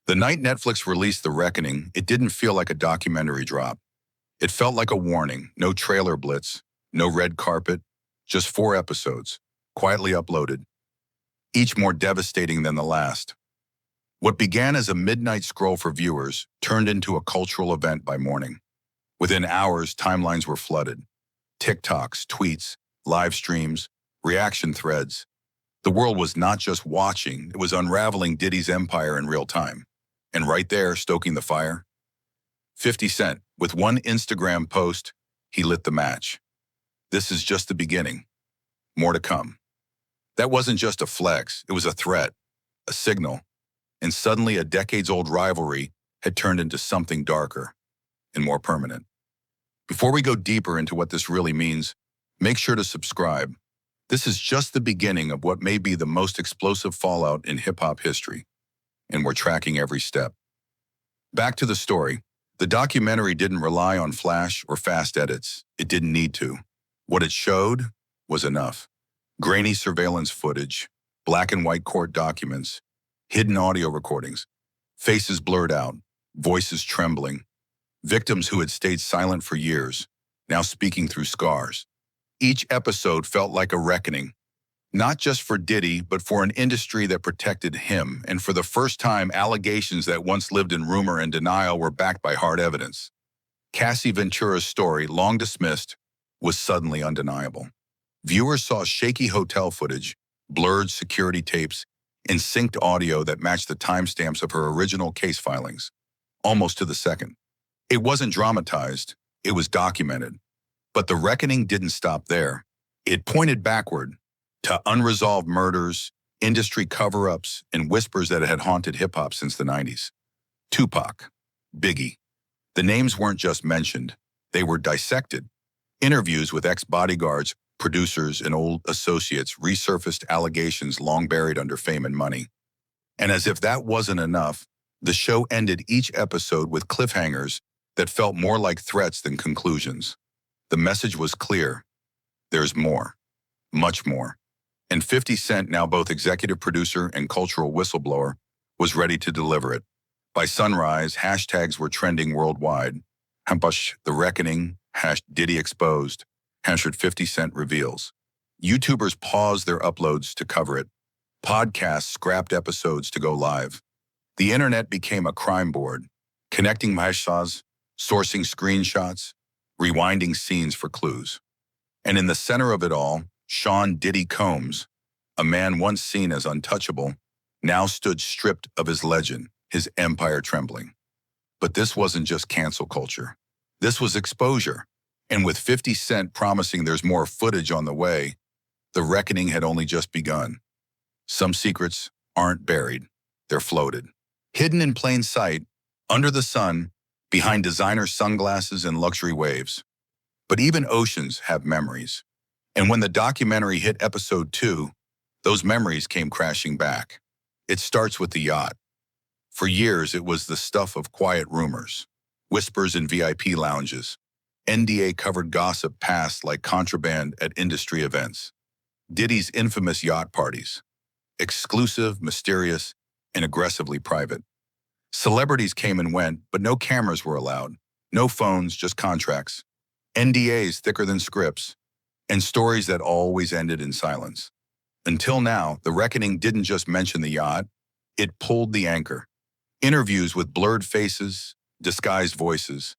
The night Netflix released The Reckoning, it didn't feel like a documentary drop. It felt like a warning, no trailer blitz, no red carpet, just 4 episodes, quietly uploaded, each more devastating than the last. What began as a midnight scroll for viewers turned into a cultural event by morning. Within hours, timelines were flooded. TikToks, tweets, live streams, reaction threads. The world was not just watching, it was unraveling Diddy's empire in real time. And right there, stoking the fire, 50 Cent. With one Instagram post, he lit the match. This is just the beginning. More to come. That wasn't just a flex, it was a threat, a signal. And suddenly a decades-old rivalry had turned into something darker and more permanent. Before we go deeper into what this really means, make sure to subscribe. This is just the beginning of what may be the most explosive fallout in hip-hop history, and we're tracking every step. Back to the story. The documentary didn't rely on flash or fast edits. It didn't need to. What it showed was enough. Grainy surveillance footage, black and white court documents, hidden audio recordings, faces blurred out, voices trembling, victims who had stayed silent for years, now speaking through scars. Each episode felt like a reckoning, not just for Diddy, but for an industry that protected him, and for the first time, allegations that once lived in rumor and denial were backed by hard evidence. Cassie Ventura's story, long dismissed, was suddenly undeniable. Viewers saw shaky hotel footage, blurred security tapes, and synced audio that matched the timestamps of her original case filings, almost to the second. It wasn't dramatized, it was documented. But the reckoning didn't stop there. It pointed backward to unresolved murders, industry cover-ups, and whispers that had haunted hip-hop since the 90s. Tupac, Biggie. The names weren't just mentioned, they were dissected. Interviews with ex-bodyguards, producers, and old associates resurfaced allegations long buried under fame and money. And as if that wasn't enough, the show ended each episode with cliffhangers that felt more like threats than conclusions. The message was clear. There's more. Much more. And 50 Cent, now both executive producer and cultural whistleblower, was ready to deliver it. By sunrise, hashtags were trending worldwide. Hampash The Reckoning, #Diddy Exposed, #50 Cent Reveals. YouTubers paused their uploads to cover it. Podcasts scrapped episodes to go live. The internet became a crime board, connecting hashtags, sourcing screenshots, rewinding scenes for clues. And in the center of it all, Sean Diddy Combs, a man once seen as untouchable, now stood stripped of his legend, his empire trembling. But this wasn't just cancel culture. This was exposure. And with 50 Cent promising there's more footage on the way, the reckoning had only just begun. Some secrets aren't buried, they're floated. Hidden in plain sight, under the sun, behind designer sunglasses and luxury waves. But even oceans have memories. And when the documentary hit episode 2, those memories came crashing back. It starts with the yacht. For years, it was the stuff of quiet rumors, whispers in VIP lounges, NDA-covered gossip passed like contraband at industry events. Diddy's infamous yacht parties, exclusive, mysterious, and aggressively private. Celebrities came and went, but no cameras were allowed. No phones, just contracts. NDAs thicker than scripts, and stories that always ended in silence. Until now, The Reckoning didn't just mention the yacht, it pulled the anchor. Interviews with blurred faces, disguised voices,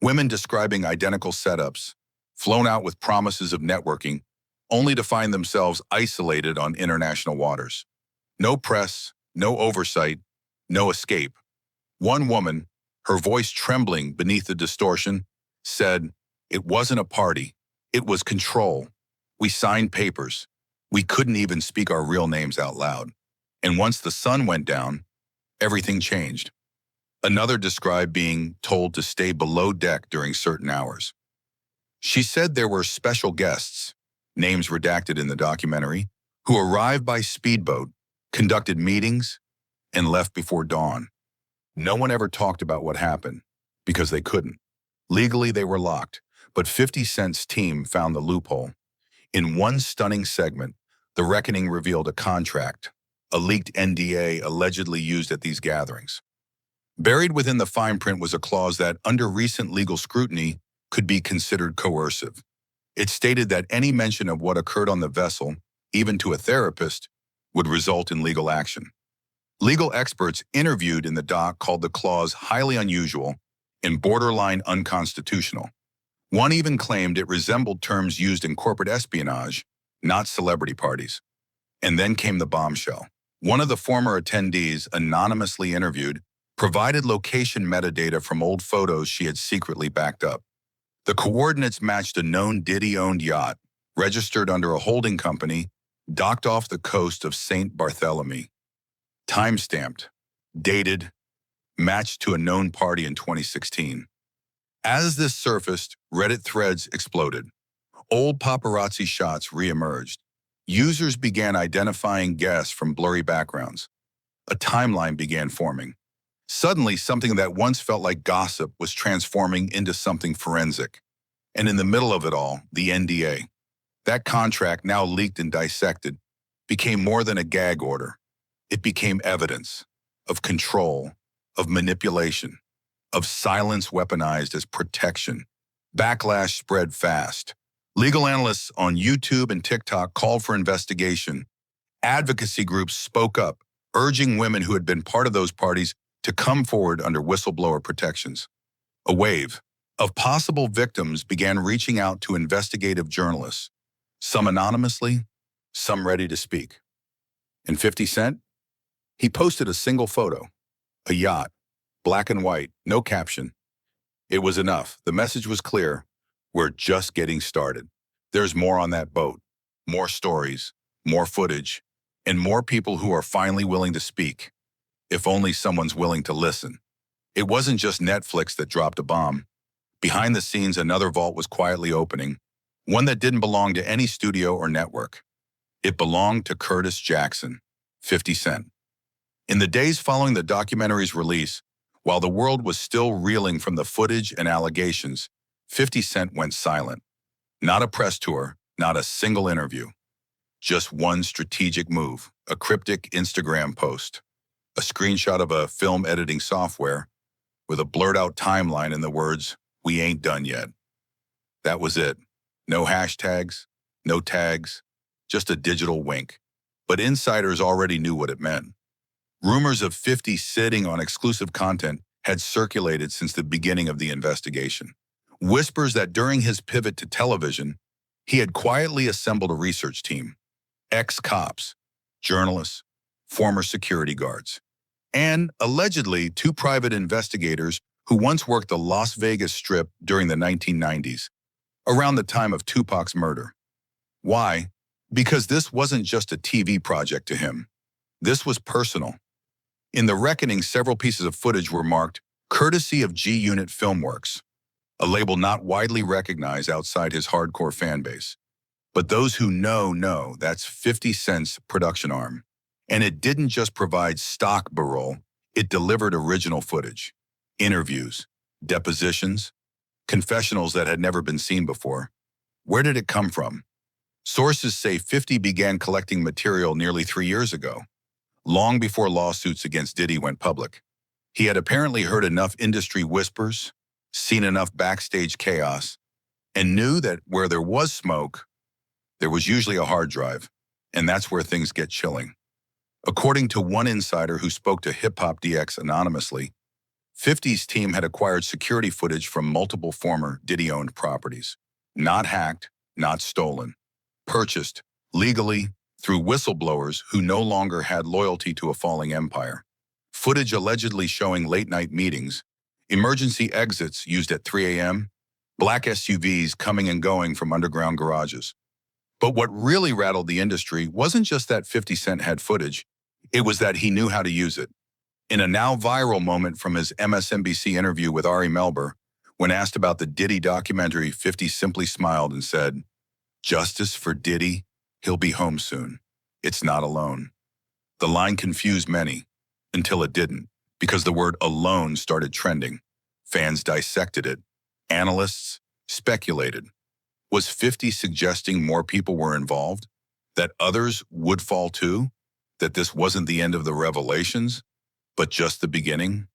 women describing identical setups, flown out with promises of networking, only to find themselves isolated on international waters. No press, no oversight, no escape. One woman, her voice trembling beneath the distortion, said, "It wasn't a party. It was control. We signed papers. We couldn't even speak our real names out loud. And once the sun went down, everything changed." Another described being told to stay below deck during certain hours. She said there were special guests, names redacted in the documentary, who arrived by speedboat, conducted meetings, and left before dawn. No one ever talked about what happened, because they couldn't. Legally, they were locked, but 50 Cent's team found the loophole. In one stunning segment, The Reckoning revealed a contract, a leaked NDA allegedly used at these gatherings. Buried within the fine print was a clause that, under recent legal scrutiny, could be considered coercive. It stated that any mention of what occurred on the vessel, even to a therapist, would result in legal action. Legal experts interviewed in the doc called the clause highly unusual and borderline unconstitutional. One even claimed it resembled terms used in corporate espionage, not celebrity parties. And then came the bombshell. One of the former attendees, anonymously interviewed, provided location metadata from old photos she had secretly backed up. The coordinates matched a known Diddy-owned yacht, registered under a holding company, docked off the coast of St. Barthélemy. Time-stamped, dated, matched to a known party in 2016. As this surfaced, Reddit threads exploded. Old paparazzi shots re-emerged. Users began identifying guests from blurry backgrounds. A timeline began forming. Suddenly, something that once felt like gossip was transforming into something forensic. And in the middle of it all, the NDA. That contract, now leaked and dissected, became more than a gag order. It became evidence of control, of manipulation, of silence weaponized as protection. Backlash spread fast. Legal analysts on YouTube and TikTok called for investigation. Advocacy groups spoke up, urging women who had been part of those parties to come forward under whistleblower protections. A wave of possible victims began reaching out to investigative journalists, some anonymously, some ready to speak. And 50 Cent? He posted a single photo, a yacht, black and white, no caption. It was enough. The message was clear. We're just getting started. There's more on that boat, more stories, more footage, and more people who are finally willing to speak, if only someone's willing to listen. It wasn't just Netflix that dropped a bomb. Behind the scenes, another vault was quietly opening, one that didn't belong to any studio or network. It belonged to Curtis Jackson, 50 Cent. In the days following the documentary's release, while the world was still reeling from the footage and allegations, 50 Cent went silent. Not a press tour, not a single interview. Just one strategic move, a cryptic Instagram post, a screenshot of a film editing software with a blurred-out timeline and the words, "We ain't done yet." That was it. No hashtags, no tags, just a digital wink. But insiders already knew what it meant. Rumors of 50 sitting on exclusive content had circulated since the beginning of the investigation. Whispers that during his pivot to television, he had quietly assembled a research team, ex-cops, journalists, former security guards, and allegedly 2 private investigators who once worked the Las Vegas Strip during the 1990s, around the time of Tupac's murder. Why? Because this wasn't just a TV project to him. This was personal. In the reckoning, several pieces of footage were marked courtesy of G-Unit Filmworks, a label not widely recognized outside his hardcore fan base. But those who know that's 50 Cent's production arm. And it didn't just provide stock B-roll, it delivered original footage, interviews, depositions, confessionals that had never been seen before. Where did it come from? Sources say 50 began collecting material nearly 3 years ago, long before lawsuits against Diddy went public. He had apparently heard enough industry whispers, seen enough backstage chaos, and knew that where there was smoke, there was usually a hard drive, and that's where things get chilling. According to one insider who spoke to Hip Hop DX anonymously, 50's team had acquired security footage from multiple former Diddy-owned properties. Not hacked, not stolen. Purchased, legally, through whistleblowers who no longer had loyalty to a falling empire. Footage allegedly showing late-night meetings, emergency exits used at 3 a.m., black SUVs coming and going from underground garages. But what really rattled the industry wasn't just that 50 Cent had footage, it was that he knew how to use it. In a now viral moment from his MSNBC interview with Ari Melber, when asked about the Diddy documentary, 50 simply smiled and said, "Justice for Diddy, he'll be home soon. It's not alone." The line confused many, until it didn't, because the word alone started trending. Fans dissected it. Analysts speculated. Was 50 suggesting more people were involved? That others would fall too? That this wasn't the end of the revelations, but just the beginning?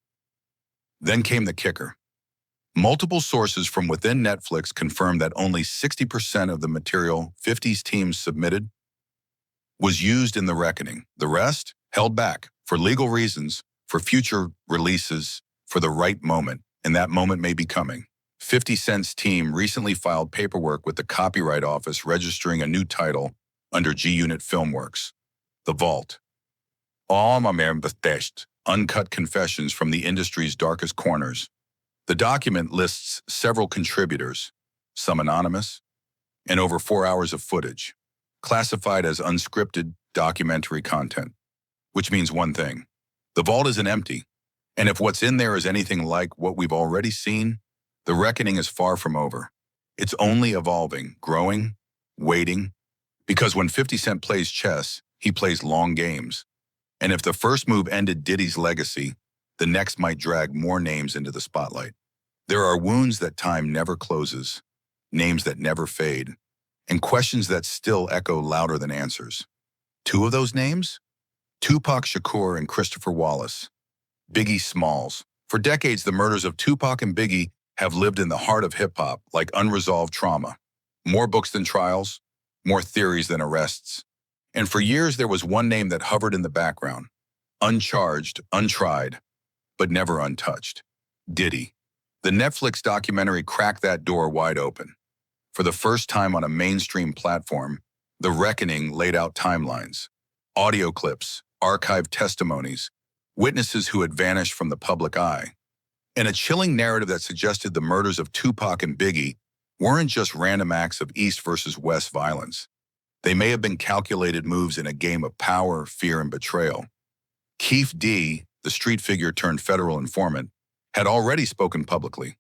Then came the kicker. Multiple sources from within Netflix confirmed that only 60% of the material 50's teams submitted was used in The Reckoning. The rest held back for legal reasons, for future releases, for the right moment, and that moment may be coming. 50 Cent's team recently filed paperwork with the Copyright Office registering a new title under G-Unit Filmworks, The Vault. All my best uncut confessions from the industry's darkest corners. The document lists several contributors, some anonymous, and over 4 hours of footage, classified as unscripted documentary content, which means one thing. The vault isn't empty, and if what's in there is anything like what we've already seen, the reckoning is far from over. It's only evolving, growing, waiting, because when 50 Cent plays chess, he plays long games. And if the first move ended Diddy's legacy, the next might drag more names into the spotlight. There are wounds that time never closes, names that never fade, and questions that still echo louder than answers. Two of those names? Tupac Shakur and Christopher Wallace. Biggie Smalls. For decades, the murders of Tupac and Biggie have lived in the heart of hip-hop like unresolved trauma. More books than trials, more theories than arrests. And for years, there was one name that hovered in the background. Uncharged, untried, but never untouched. Diddy. The Netflix documentary cracked that door wide open. For the first time on a mainstream platform, The Reckoning laid out timelines, audio clips, archived testimonies, witnesses who had vanished from the public eye, and a chilling narrative that suggested the murders of Tupac and Biggie weren't just random acts of East versus West violence. They may have been calculated moves in a game of power, fear, and betrayal. Keith D., the street figure turned federal informant, had already spoken publicly.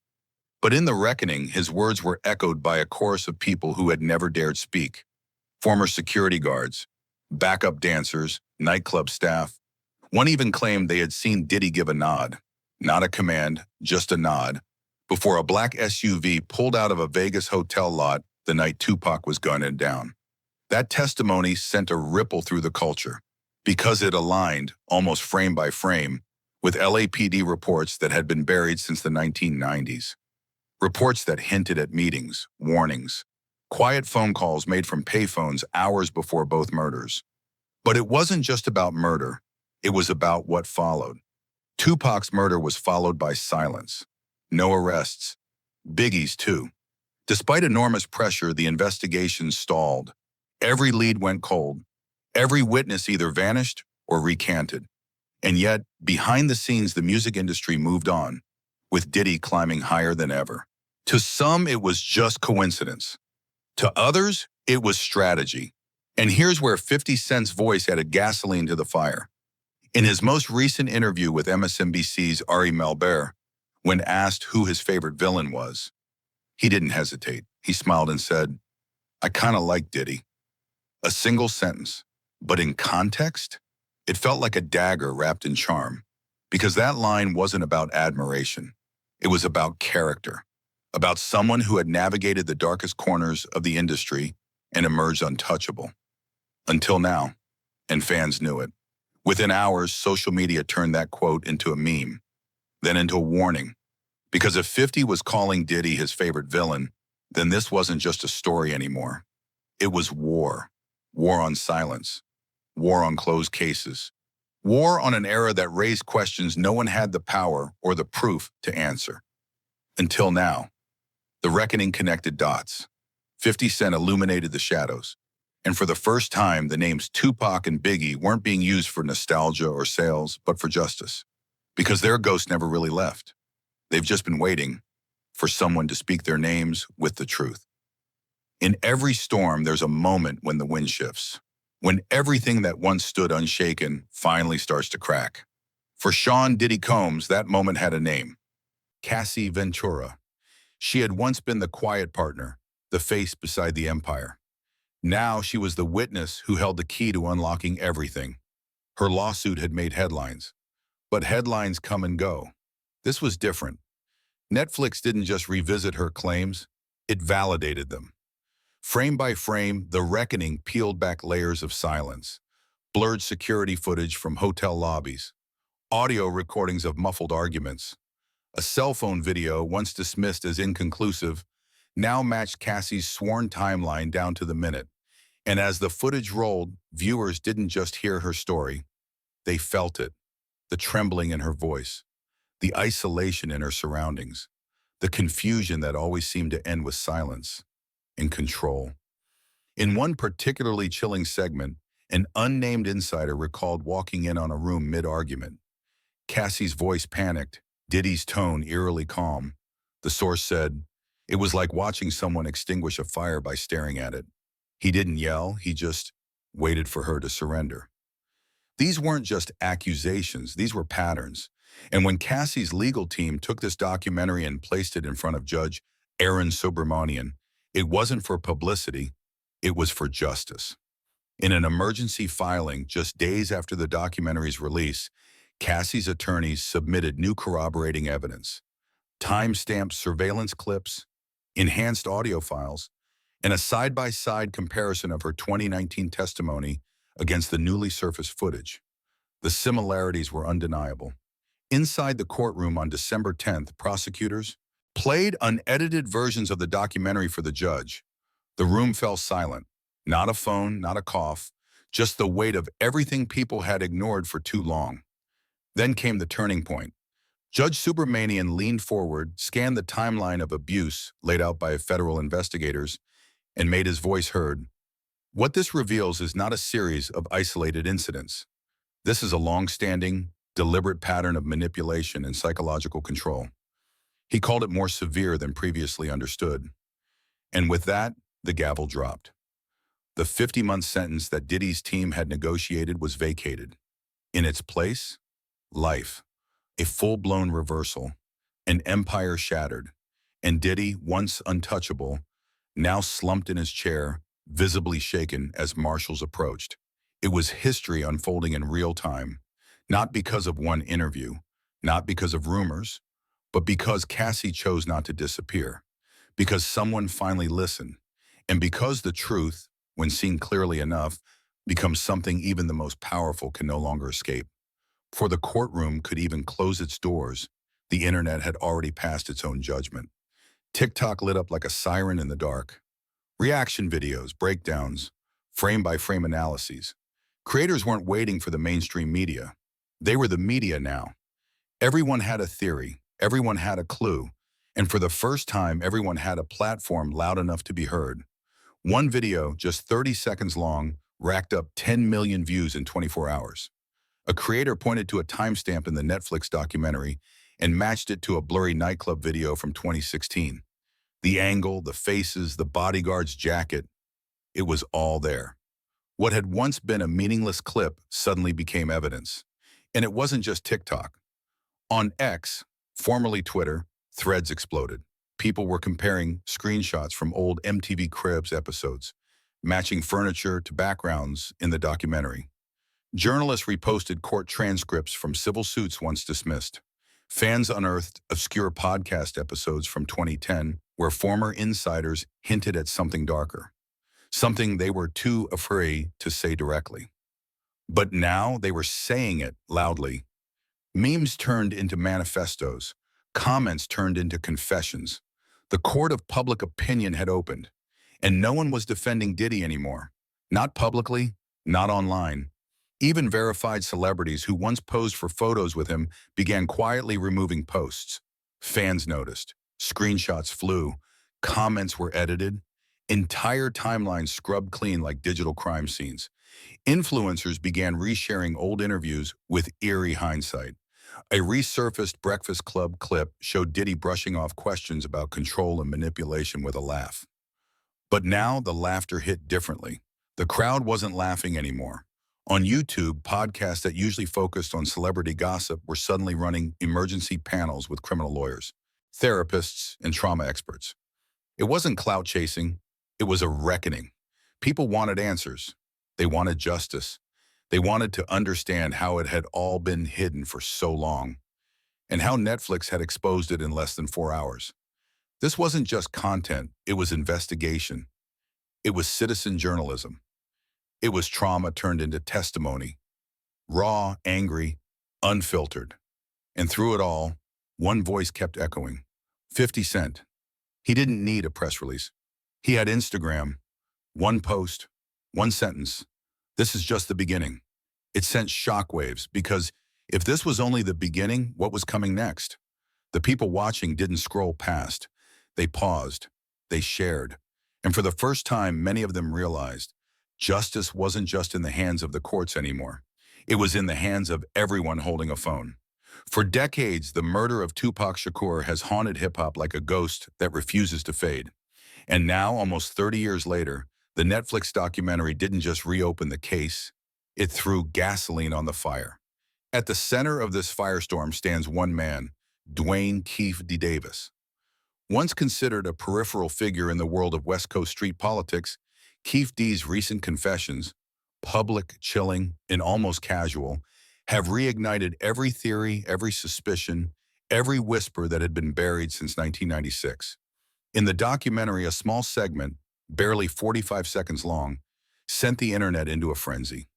But in The Reckoning, his words were echoed by a chorus of people who had never dared speak. Former security guards, backup dancers, nightclub staff. One even claimed they had seen Diddy give a nod, not a command, just a nod, before a black SUV pulled out of a Vegas hotel lot the night Tupac was gunned down. That testimony sent a ripple through the culture because it aligned, almost frame by frame, with LAPD reports that had been buried since the 1990s. Reports that hinted at meetings, warnings, quiet phone calls made from payphones hours before both murders. But it wasn't just about murder. It was about what followed. Tupac's murder was followed by silence. No arrests. Biggie's too. Despite enormous pressure, the investigation stalled. Every lead went cold. Every witness either vanished or recanted. And yet, behind the scenes, the music industry moved on, with Diddy climbing higher than ever. To some, it was just coincidence. To others, it was strategy. And here's where 50 Cent's voice added gasoline to the fire. In his most recent interview with MSNBC's Ari Melber, when asked who his favorite villain was, he didn't hesitate. He smiled and said, "I kind of like Diddy." A single sentence, but in context, it felt like a dagger wrapped in charm, because that line wasn't about admiration. It was about character, about someone who had navigated the darkest corners of the industry and emerged untouchable. Until now, and fans knew it. Within hours, social media turned that quote into a meme, then into a warning. Because if 50 was calling Diddy his favorite villain, then this wasn't just a story anymore. It was war. War on silence. War on closed cases. War on an era that raised questions no one had the power or the proof to answer. Until now, The Reckoning connected dots. 50 Cent illuminated the shadows. And for the first time, the names Tupac and Biggie weren't being used for nostalgia or sales, but for justice. Because their ghosts never really left. They've just been waiting for someone to speak their names with the truth. In every storm, there's a moment when the wind shifts, when everything that once stood unshaken finally starts to crack. For Sean Diddy Combs, that moment had a name: Cassie Ventura. She had once been the quiet partner, the face beside the empire. Now she was the witness who held the key to unlocking everything. Her lawsuit had made headlines, but headlines come and go. This was different. Netflix didn't just revisit her claims, it validated them. Frame by frame, The Reckoning peeled back layers of silence, blurred security footage from hotel lobbies, audio recordings of muffled arguments, A cell phone video, once dismissed as inconclusive, now matched Cassie's sworn timeline down to the minute. And as the footage rolled, viewers didn't just hear her story, they felt it. The trembling in her voice, the isolation in her surroundings, the confusion that always seemed to end with silence and control. In one particularly chilling segment, an unnamed insider recalled walking in on a room mid-argument. Cassie's voice panicked, Diddy's tone eerily calm. The source said, "It was like watching someone extinguish a fire by staring at it. He didn't yell, he just waited for her to surrender." These weren't just accusations, these were patterns. And when Cassie's legal team took this documentary and placed it in front of Judge Arun Subramanian, it wasn't for publicity, it was for justice. In an emergency filing just days after the documentary's release, Cassie's attorneys submitted new corroborating evidence, time-stamped surveillance clips, enhanced audio files, and a side-by-side comparison of her 2019 testimony against the newly surfaced footage. The similarities were undeniable. Inside the courtroom on December 10th, prosecutors played unedited versions of the documentary for the judge. The room fell silent. Not a phone, not a cough, just the weight of everything people had ignored for too long. Then came the turning point. Judge Subramanian leaned forward, scanned the timeline of abuse laid out by federal investigators, and made his voice heard. What this reveals is not a series of isolated incidents. This is a long-standing, deliberate pattern of manipulation and psychological control. He called it more severe than previously understood. And with that, the gavel dropped. The 50-month sentence that Diddy's team had negotiated was vacated. In its place, life, a full-blown reversal, an empire shattered, and Diddy, once untouchable, now slumped in his chair, visibly shaken as marshals approached. It was history unfolding in real time, not because of one interview, not because of rumors, but because Cassie chose not to disappear, because someone finally listened, and because the truth, when seen clearly enough, becomes something even the most powerful can no longer escape. Before the courtroom could even close its doors, the internet had already passed its own judgment. TikTok lit up like a siren in the dark. Reaction videos, breakdowns, frame-by-frame analyses. Creators weren't waiting for the mainstream media. They were the media now. Everyone had a theory, everyone had a clue, and for the first time, everyone had a platform loud enough to be heard. One video, just 30 seconds long, racked up 10 million views in 24 hours. A creator pointed to a timestamp in the Netflix documentary and matched it to a blurry nightclub video from 2016. The angle, the faces, the bodyguard's jacket, it was all there. What had once been a meaningless clip suddenly became evidence. And it wasn't just TikTok. On X, formerly Twitter, threads exploded. People were comparing screenshots from old MTV Cribs episodes, matching furniture to backgrounds in the documentary. Journalists reposted court transcripts from civil suits once dismissed. Fans unearthed obscure podcast episodes from 2010 where former insiders hinted at something darker, something they were too afraid to say directly. But now they were saying it loudly. Memes turned into manifestos, comments turned into confessions. The court of public opinion had opened, and no one was defending Diddy anymore. Not publicly, not online. Even verified celebrities who once posed for photos with him began quietly removing posts. Fans noticed. Screenshots flew. Comments were edited. Entire timelines scrubbed clean like digital crime scenes. Influencers began resharing old interviews with eerie hindsight. A resurfaced Breakfast Club clip showed Diddy brushing off questions about control and manipulation with a laugh. But now the laughter hit differently. The crowd wasn't laughing anymore. On YouTube, podcasts that usually focused on celebrity gossip were suddenly running emergency panels with criminal lawyers, therapists, and trauma experts. It wasn't clout chasing, it was a reckoning. People wanted answers. They wanted justice. They wanted to understand how it had all been hidden for so long, and how Netflix had exposed it in less than 4 hours. This wasn't just content, it was investigation. It was citizen journalism. It was trauma turned into testimony. Raw, angry, unfiltered. And through it all, One voice kept echoing. 50 Cent. He didn't need a press release. He had Instagram. One post, one sentence. This is just the beginning. It sent shockwaves because if this was only the beginning, what was coming next? The people watching didn't scroll past. They paused. They shared. And for the first time, many of them realized justice wasn't just in the hands of the courts anymore. It was in the hands of everyone holding a phone. For decades, the murder of Tupac Shakur has haunted hip-hop like a ghost that refuses to fade. And now, almost 30 years later, the Netflix documentary didn't just reopen the case, it threw gasoline on the fire. At the center of this firestorm stands one man, Dwayne Keefe D. Davis. Once considered a peripheral figure in the world of West Coast street politics, Keefe D's recent confessions, public, chilling, and almost casual, have reignited every theory, every suspicion, every whisper that had been buried since 1996. In the documentary, a small segment, barely 45 seconds long, sent the internet into a frenzy.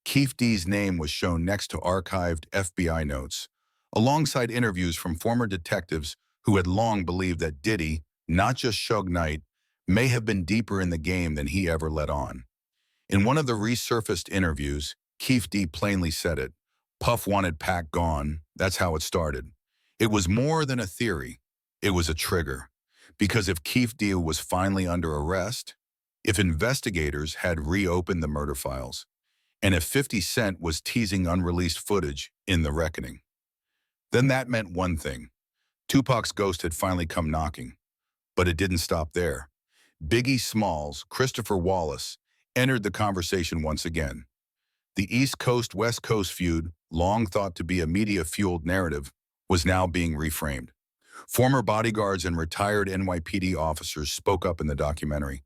Keefe D's name was shown next to archived FBI notes, alongside interviews from former detectives who had long believed that Diddy, not just Suge Knight, may have been deeper in the game than he ever let on. In one of the resurfaced interviews, Keefe D plainly said it. Puff wanted Pac gone. That's how it started. It was more than a theory. It was a trigger. Because if Keefe D was finally under arrest, if investigators had reopened the murder files, and if 50 Cent was teasing unreleased footage in The Reckoning, then that meant one thing. Tupac's ghost had finally come knocking. But it didn't stop there. Biggie Smalls, Christopher Wallace, entered the conversation once again. The East Coast-West Coast feud, long thought to be a media-fueled narrative, was now being reframed. Former bodyguards and retired NYPD officers spoke up in the documentary,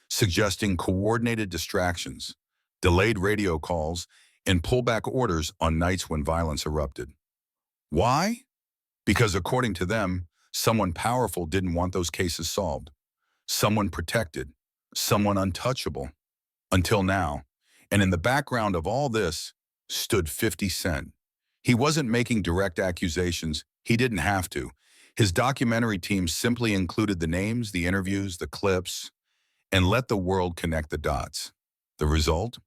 suggesting coordinated distractions, delayed radio calls, and pullback orders on nights when violence erupted. Why? Because according to them, someone powerful didn't want those cases solved. Someone protected, someone untouchable. Until now. And in the background of all this stood 50 Cent. He wasn't making direct accusations. He didn't have to. His documentary team simply included the names, the interviews, the clips, and let the world connect the dots. The result?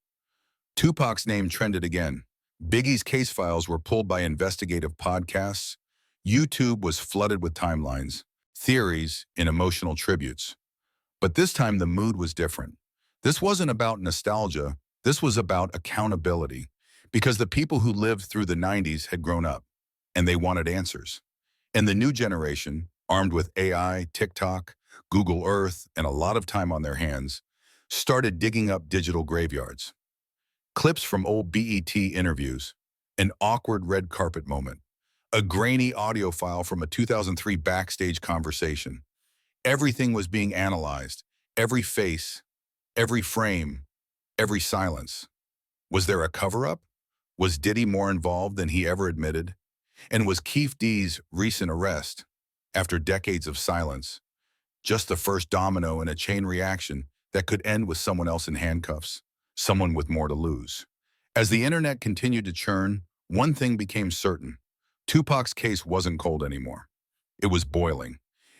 Tupac's name trended again. Biggie's case files were pulled by investigative podcasts. YouTube was flooded with timelines, theories, and emotional tributes. But this time the mood was different. This wasn't about nostalgia. This was about accountability. Because the people who lived through the 90s had grown up, and they wanted answers. And the new generation, armed with AI, TikTok, Google Earth, and a lot of time on their hands, started digging up digital graveyards. Clips from old BET interviews, an awkward red carpet moment, a grainy audio file from a 2003 backstage conversation. Everything was being analyzed, every face, every frame, every silence. Was there a cover-up? Was Diddy more involved than he ever admitted? And was Keefe D's recent arrest, after decades of silence, just the first domino in a chain reaction that could end with someone else in handcuffs, someone with more to lose? As the internet continued to churn, one thing became certain. Tupac's case wasn't cold anymore. It was boiling.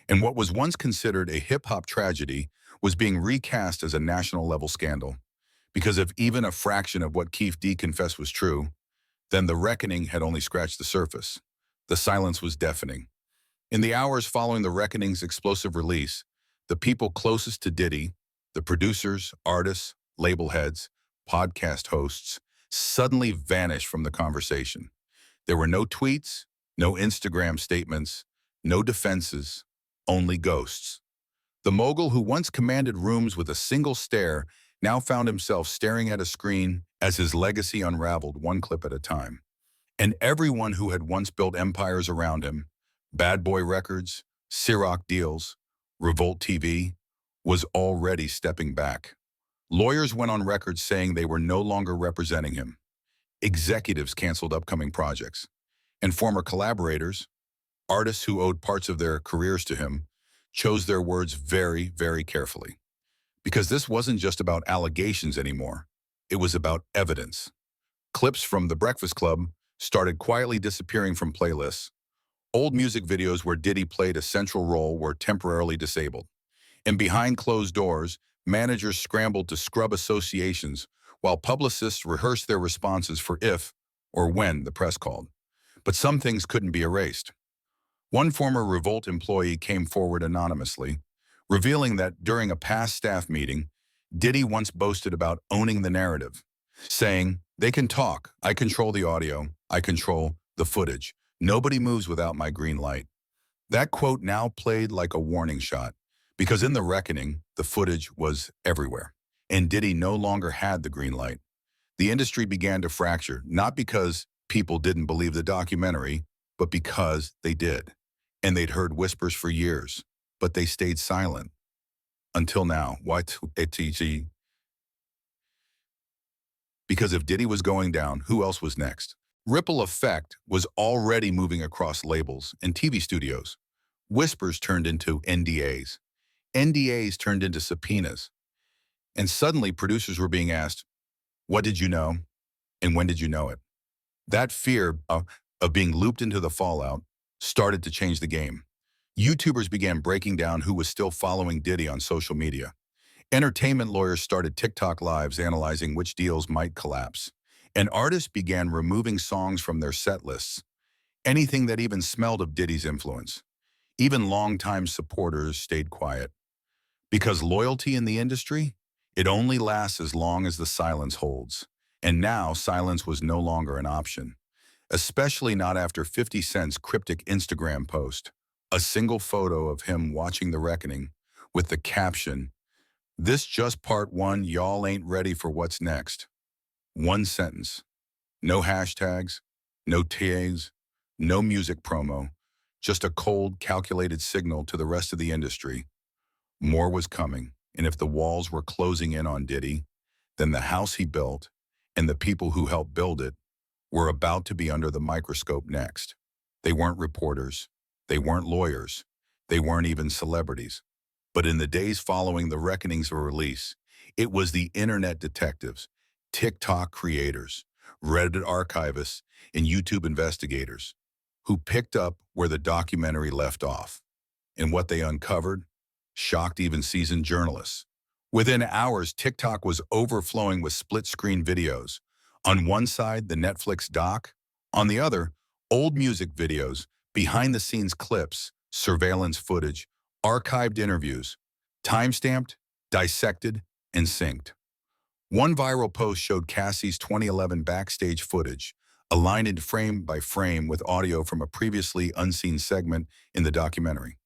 And what was once considered a hip-hop tragedy was being recast as a national-level scandal. Because if even a fraction of what Keefe D confessed was true, then The Reckoning had only scratched the surface. The silence was deafening. In the hours following The Reckoning's explosive release, the people closest to Diddy, the producers, artists, label heads, podcast hosts, suddenly vanished from the conversation. There were no tweets, no Instagram statements, no defenses, only ghosts. The mogul who once commanded rooms with a single stare now found himself staring at a screen as his legacy unraveled one clip at a time. And everyone who had once built empires around him, Bad Boy Records, Ciroc deals, Revolt TV, was already stepping back. Lawyers went on record saying they were no longer representing him. Executives canceled upcoming projects. And former collaborators, artists who owed parts of their careers to him, chose their words very, very carefully. Because this wasn't just about allegations anymore. It was about evidence. Clips from The Breakfast Club started quietly disappearing from playlists. Old music videos where Diddy played a central role were temporarily disabled. And behind closed doors, managers scrambled to scrub associations while publicists rehearsed their responses for if or when the press called. But some things couldn't be erased. One former Revolt employee came forward anonymously, revealing that during a past staff meeting, Diddy once boasted about owning the narrative, saying, "They can talk, I control the audio, I control the footage. Nobody moves without my green light." That quote now played like a warning shot, because in the reckoning, the footage was everywhere, and Diddy no longer had the green light. The industry began to fracture, not because people didn't believe the documentary, but because they did. And they'd heard whispers for years, but they stayed silent. Until now. Why TTG? Because if Diddy was going down, who else was next? Ripple effect was already moving across labels and TV studios. Whispers turned into NDAs. NDAs turned into subpoenas. And suddenly producers were being asked, what did you know? And when did you know it? That fear of being looped into the fallout started to change the game. YouTubers began breaking down who was still following Diddy on social media. Entertainment lawyers started TikTok lives analyzing which deals might collapse. And artists began removing songs from their set lists, anything that even smelled of Diddy's influence. Even longtime supporters stayed quiet. Because loyalty in the industry, it only lasts as long as the silence holds. And now silence was no longer an option, especially not after 50 Cent's cryptic Instagram post, a single photo of him watching The Reckoning with the caption, "This just part one, y'all ain't ready for what's next." One sentence, no hashtags, no tags, no music promo, just a cold, calculated signal to the rest of the industry. More was coming, and if the walls were closing in on Diddy, then the house he built and the people who helped build it were about to be under the microscope next. They weren't reporters. They weren't lawyers. They weren't even celebrities. But in the days following The Reckoning's release, it was the internet detectives, TikTok creators, Reddit archivists, and YouTube investigators who picked up where the documentary left off. And what they uncovered shocked even seasoned journalists. Within hours, TikTok was overflowing with split-screen videos. On one side, the Netflix doc. On the other, old music videos, behind-the-scenes clips, surveillance footage, archived interviews, time-stamped, dissected, and synced. One viral post showed Cassie's 2011 backstage footage, aligned frame by frame with audio from a previously unseen segment in the documentary.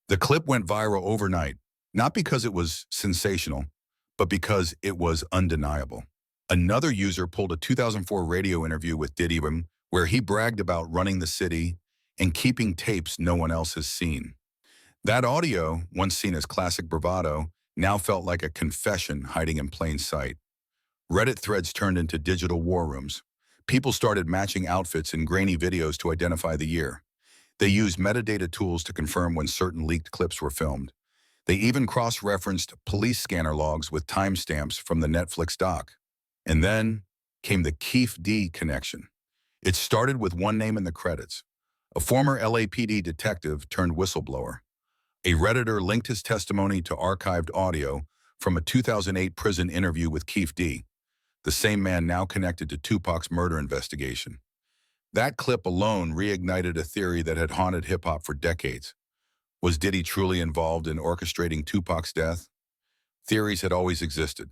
The clip went viral overnight, not because it was sensational, but because it was undeniable. Another user pulled a 2004 radio interview with Diddy where he bragged about running the city and keeping tapes no one else has seen. That audio, once seen as classic bravado, now felt like a confession hiding in plain sight. Reddit threads turned into digital war rooms. People started matching outfits in grainy videos to identify the year. They used metadata tools to confirm when certain leaked clips were filmed. They even cross-referenced police scanner logs with timestamps from the Netflix doc. And then came the Keefe D connection. It started with one name in the credits, a former LAPD detective turned whistleblower. A Redditor linked his testimony to archived audio from a 2008 prison interview with Keefe D, the same man now connected to Tupac's murder investigation. That clip alone reignited a theory that had haunted hip-hop for decades. Was Diddy truly involved in orchestrating Tupac's death? Theories had always existed,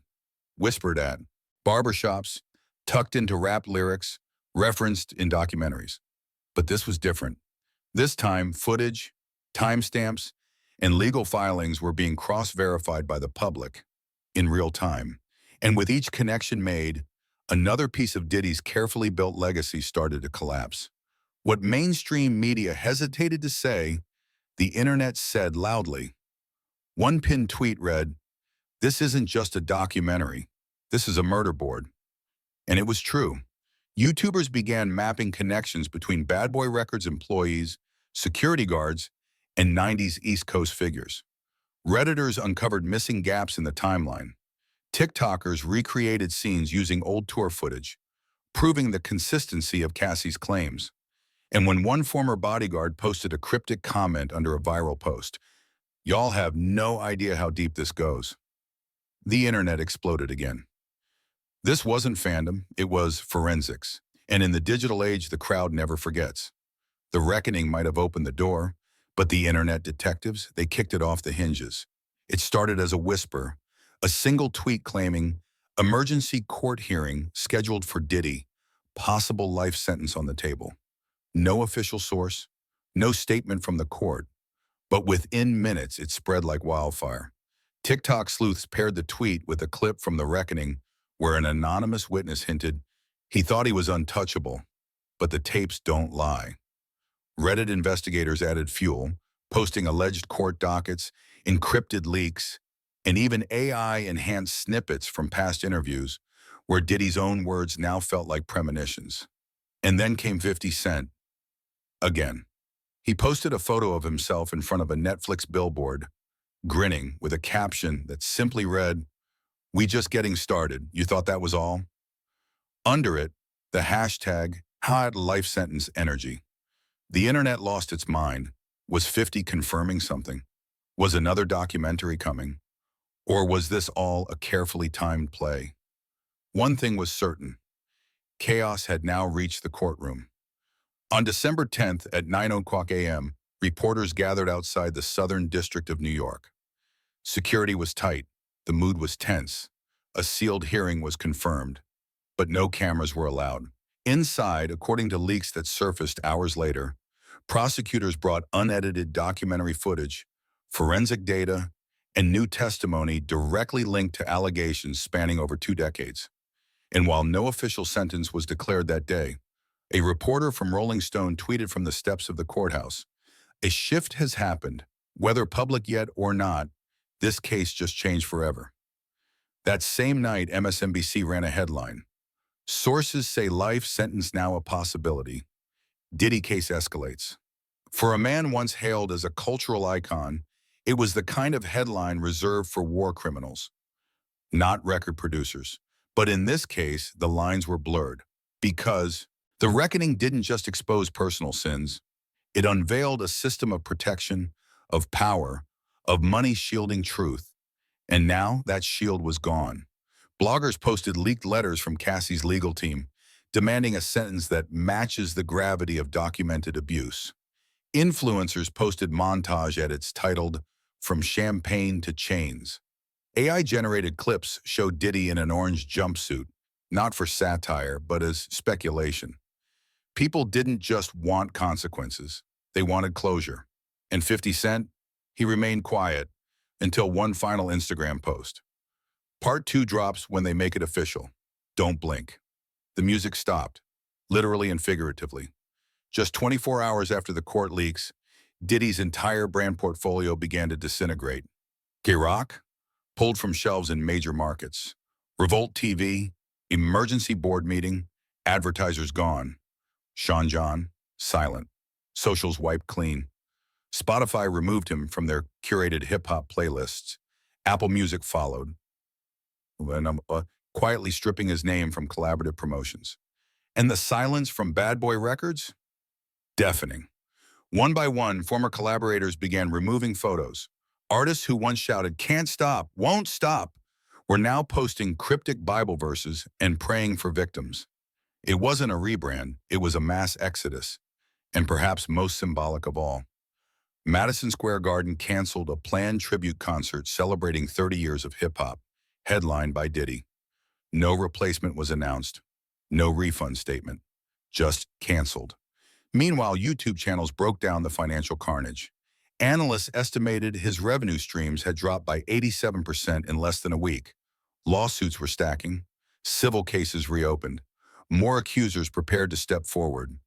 whispered at, barbershops, tucked into rap lyrics, referenced in documentaries. But this was different. This time, footage, timestamps, and legal filings were being cross-verified by the public in real time. And with each connection made, another piece of Diddy's carefully built legacy started to collapse. What mainstream media hesitated to say, the internet said loudly. One pinned tweet read, "This isn't just a documentary. This is a murder board." And it was true. YouTubers began mapping connections between Bad Boy Records employees, security guards, and 90s East Coast figures. Redditors uncovered missing gaps in the timeline. TikTokers recreated scenes using old tour footage, proving the consistency of Cassie's claims. And when one former bodyguard posted a cryptic comment under a viral post, y'all have no idea how deep this goes. The internet exploded again. This wasn't fandom, it was forensics. And in the digital age, the crowd never forgets. The reckoning might have opened the door, but the internet detectives, they kicked it off the hinges. It started as a whisper, a single tweet claiming, emergency court hearing scheduled for Diddy, possible life sentence on the table. No official source, no statement from the court, but within minutes it spread like wildfire. TikTok sleuths paired the tweet with a clip from The Reckoning where an anonymous witness hinted he thought he was untouchable, but the tapes don't lie. Reddit investigators added fuel, posting alleged court dockets, encrypted leaks, and even AI-enhanced snippets from past interviews where Diddy's own words now felt like premonitions. And then came 50 Cent. Again. He posted a photo of himself in front of a Netflix billboard, grinning with a caption that simply read, "We just getting started. You thought that was all?" Under it, the hashtag had life sentence energy. The internet lost its mind. Was 50 confirming something? Was another documentary coming? Or was this all a carefully timed play? One thing was certain. Chaos had now reached the courtroom. On December 10th at 9:00 a.m., reporters gathered outside the Southern District of New York. Security was tight. The mood was tense. A sealed hearing was confirmed, but no cameras were allowed. Inside, according to leaks that surfaced hours later, prosecutors brought unedited documentary footage, forensic data, and new testimony directly linked to allegations spanning over 2 decades. And while no official sentence was declared that day, a reporter from Rolling Stone tweeted from the steps of the courthouse, "A shift has happened. Whether public yet or not, this case just changed forever." That same night, MSNBC ran a headline. Sources say life sentence now a possibility. Diddy case escalates. For a man once hailed as a cultural icon, it was the kind of headline reserved for war criminals, not record producers. But in this case, the lines were blurred because the reckoning didn't just expose personal sins. It unveiled a system of protection, of power, of money shielding truth. And now that shield was gone. Bloggers posted leaked letters from Cassie's legal team, demanding a sentence that matches the gravity of documented abuse. Influencers posted montage edits titled, "From Champagne to Chains." AI-generated clips showed Diddy in an orange jumpsuit, not for satire, but as speculation. People didn't just want consequences, they wanted closure. And 50 Cent, he remained quiet until one final Instagram post. Part 2 drops when they make it official. Don't blink. The music stopped, literally and figuratively. Just 24 hours after the court leaks, Diddy's entire brand portfolio began to disintegrate. K-Rock, pulled from shelves in major markets. Revolt TV, emergency board meeting, advertisers gone. Sean John, silent. Socials wiped clean. Spotify removed him from their curated hip-hop playlists. Apple Music followed, quietly stripping his name from collaborative promotions. And the silence from Bad Boy Records? Deafening. One by one, former collaborators began removing photos. Artists who once shouted, "Can't stop, won't stop," were now posting cryptic Bible verses and praying for victims. It wasn't a rebrand, it was a mass exodus. And perhaps most symbolic of all, Madison Square Garden canceled a planned tribute concert celebrating 30 years of hip-hop, headlined by Diddy. No replacement was announced, no refund statement, just canceled. Meanwhile, YouTube channels broke down the financial carnage. Analysts estimated his revenue streams had dropped by 87% in less than a week. Lawsuits were stacking, civil cases reopened, more accusers prepared to step forward.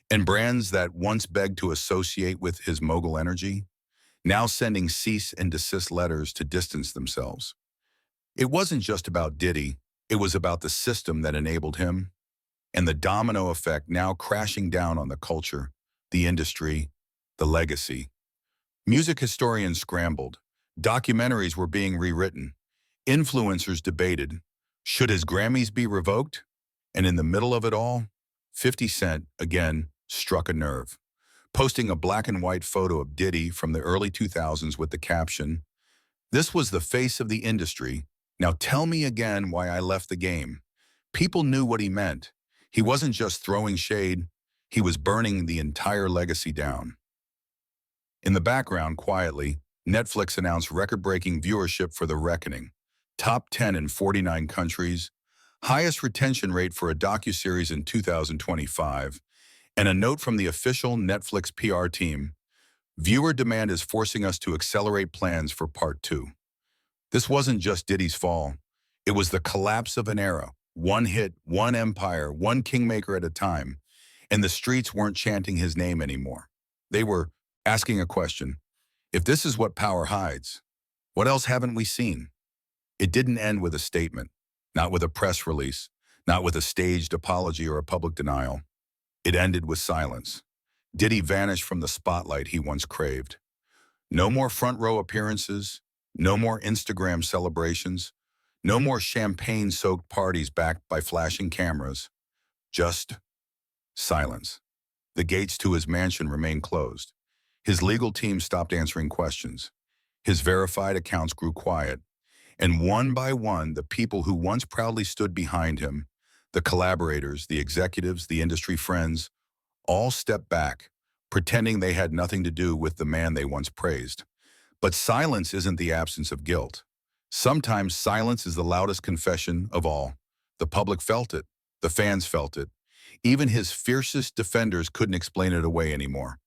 And brands that once begged to associate with his mogul energy, now sending cease and desist letters to distance themselves. It wasn't just about Diddy, it was about the system that enabled him, and the domino effect now crashing down on the culture, the industry, the legacy. Music historians scrambled. Documentaries were being rewritten. Influencers debated, should his Grammys be revoked? And in the middle of it all, 50 Cent, again, struck a nerve. Posting a black and white photo of Diddy from the early 2000s with the caption, "This was the face of the industry. Now tell me again why I left the game." People knew what he meant. He wasn't just throwing shade, he was burning the entire legacy down. In the background, quietly, Netflix announced record-breaking viewership for The Reckoning, top 10 in 49 countries, highest retention rate for a docuseries in 2025, and a note from the official Netflix PR team, "Viewer demand is forcing us to accelerate plans for part 2. This wasn't just Diddy's fall. It was the collapse of an era, one hit, one empire, one kingmaker at a time, and the streets weren't chanting his name anymore. They were asking a question. If this is what power hides, what else haven't we seen? It didn't end with a statement, not with a press release, not with a staged apology or a public denial. It ended with silence. Diddy vanished from the spotlight he once craved. No more front row appearances, no more Instagram celebrations, no more champagne-soaked parties backed by flashing cameras. Just silence. The gates to his mansion remained closed. His legal team stopped answering questions. His verified accounts grew quiet. And one by one, the people who once proudly stood behind him, the collaborators, the executives, the industry friends, all stepped back, pretending they had nothing to do with the man they once praised. But silence isn't the absence of guilt. Sometimes silence is the loudest confession of all. The public felt it. The fans felt it. Even his fiercest defenders couldn't explain it away anymore.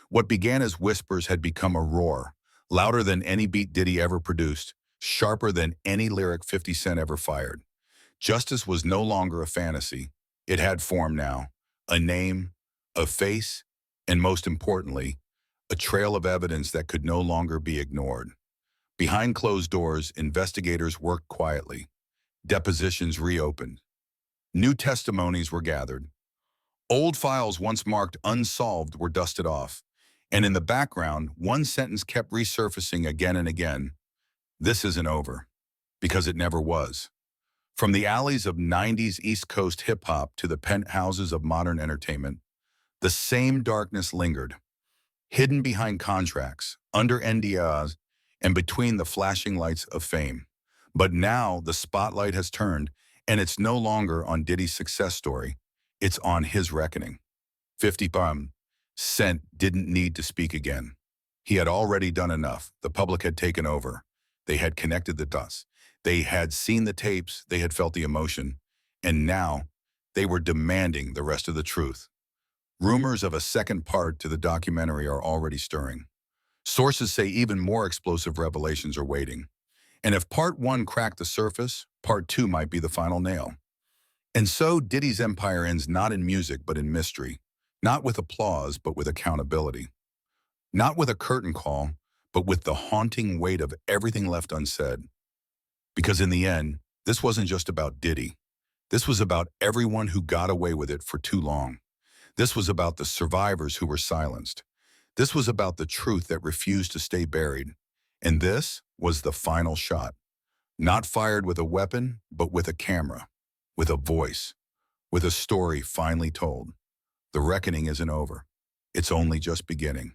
What began as whispers had become a roar, louder than any beat Diddy ever produced, sharper than any lyric 50 Cent ever fired. Justice was no longer a fantasy. It had form now, a name, a face, and most importantly, a trail of evidence that could no longer be ignored. Behind closed doors, investigators worked quietly. Depositions reopened. New testimonies were gathered. Old files once marked unsolved were dusted off. And in the background, one sentence kept resurfacing again and again. This isn't over. Because it never was. From the alleys of 90s East Coast hip-hop to the penthouses of modern entertainment, the same darkness lingered. Hidden behind contracts, under NDAs, and between the flashing lights of fame. But now the spotlight has turned, and it's no longer on Diddy's success story. It's on his reckoning. 50 Cent didn't need to speak again. He had already done enough. The public had taken over. They had connected the dots. They had seen the tapes. They had felt the emotion. And now they were demanding the rest of the truth. Rumors of a second part to the documentary are already stirring. Sources say even more explosive revelations are waiting. And if part 1 cracked the surface, part 2 might be the final nail. And so Diddy's empire ends not in music but in mystery. Not with applause, but with accountability. Not with a curtain call, but with the haunting weight of everything left unsaid. Because in the end, this wasn't just about Diddy. This was about everyone who got away with it for too long. This was about the survivors who were silenced. This was about the truth that refused to stay buried. And this was the final shot. Not fired with a weapon, but with a camera, with a voice, with a story finally told. The reckoning isn't over. It's only just beginning.